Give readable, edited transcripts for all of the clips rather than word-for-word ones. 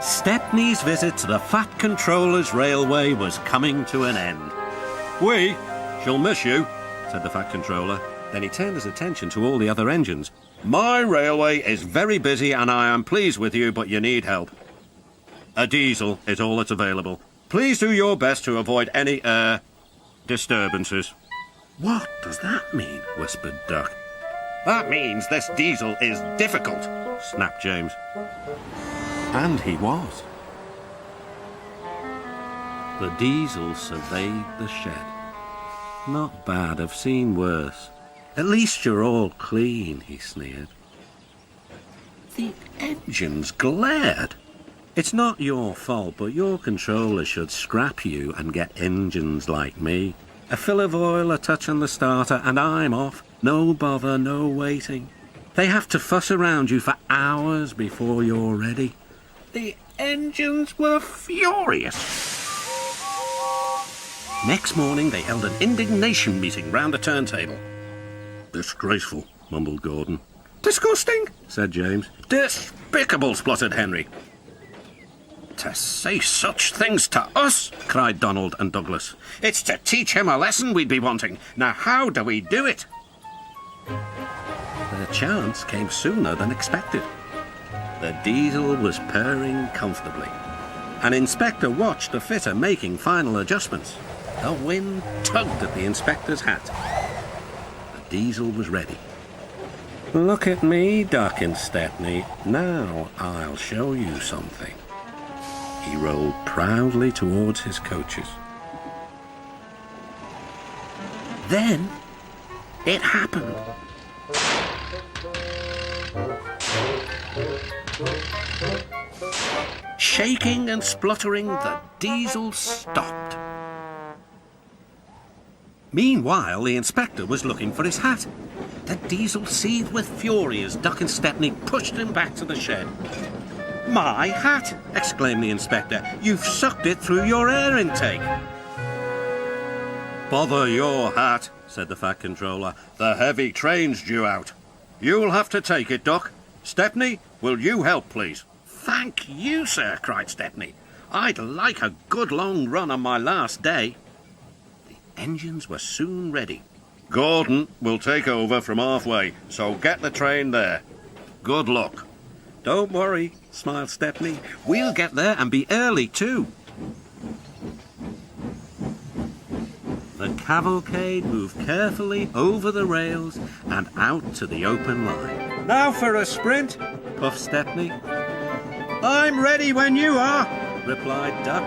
Stepney's visit to the Fat Controller's Railway was coming to an end. "We shall miss you," said the Fat Controller. Then he turned his attention to all the other engines. "My railway is very busy and I am pleased with you, but you need help. A diesel is all that's available. Please do your best to avoid any, disturbances." "What does that mean?" whispered Duck. "That means this diesel is difficult," snapped James. And he was. The diesel surveyed the shed. "Not bad, I've seen worse. At least you're all clean," he sneered. The engines glared. "It's not your fault, but your controller should scrap you and get engines like me. A fill of oil, a touch on the starter, and I'm off. No bother, no waiting. They have to fuss around you for hours before you're ready." The engines were furious. Next morning, they held an indignation meeting round the turntable. "Disgraceful," mumbled Gordon. "Disgusting," said James. "Despicable," spluttered Henry. "To say such things to us," cried Donald and Douglas. "It's to teach him a lesson we'd be wanting. Now how do we do it?" The chance came sooner than expected. The diesel was purring comfortably. An inspector watched the fitter making final adjustments. The wind tugged at the inspector's hat. The diesel was ready. "Look at me, Duck and Stepney. Now I'll show you something." He rolled proudly towards his coaches. Then it happened. Shaking and spluttering, the diesel stopped. Meanwhile, the inspector was looking for his hat. The diesel seethed with fury as Duck and Stepney pushed him back to the shed. "My hat!" exclaimed the inspector. "You've sucked it through your air intake." "Bother your hat," said the Fat Controller. "The heavy train's due out. You'll have to take it, Duck. Stepney, will you help, please?" "Thank you, sir," cried Stepney. "I'd like a good long run on my last day." The engines were soon ready. "Gordon will take over from halfway, so get the train there. Good luck." "Don't worry," smiled Stepney. "We'll get there and be early too." The cavalcade moved carefully over the rails and out to the open line. "Now for a sprint," puffed Stepney. "I'm ready when you are," replied Duck.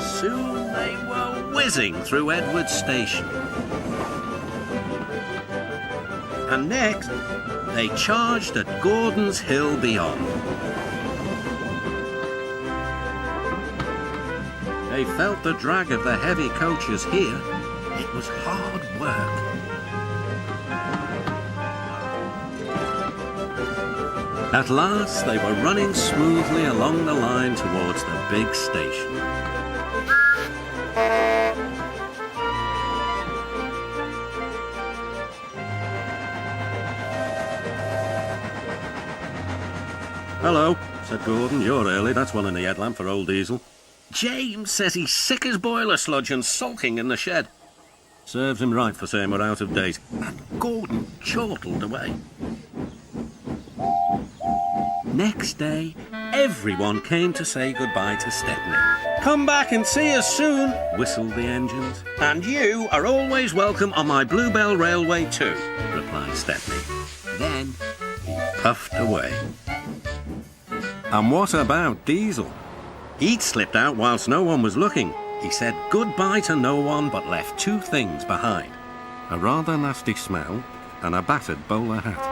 Soon they were whizzing through Edward Station. And next, they charged at Gordon's Hill beyond. They felt the drag of the heavy coaches here. It was hard work. At last, they were running smoothly along the line towards the big station. "Hello," said Gordon. "You're early. That's one in the headlamp for old Diesel." "James says he's sick as boiler sludge and sulking in the shed." "Serves him right for saying we're out of date." And Gordon chortled away. Next day, everyone came to say goodbye to Stepney. "Come back and see us soon," whistled the engines. "And you are always welcome on my Bluebell Railway too," replied Stepney. Then he puffed away. And what about Diesel? He'd slipped out whilst no one was looking. He said goodbye to no one but left two things behind: a rather nasty smell and a battered bowler hat.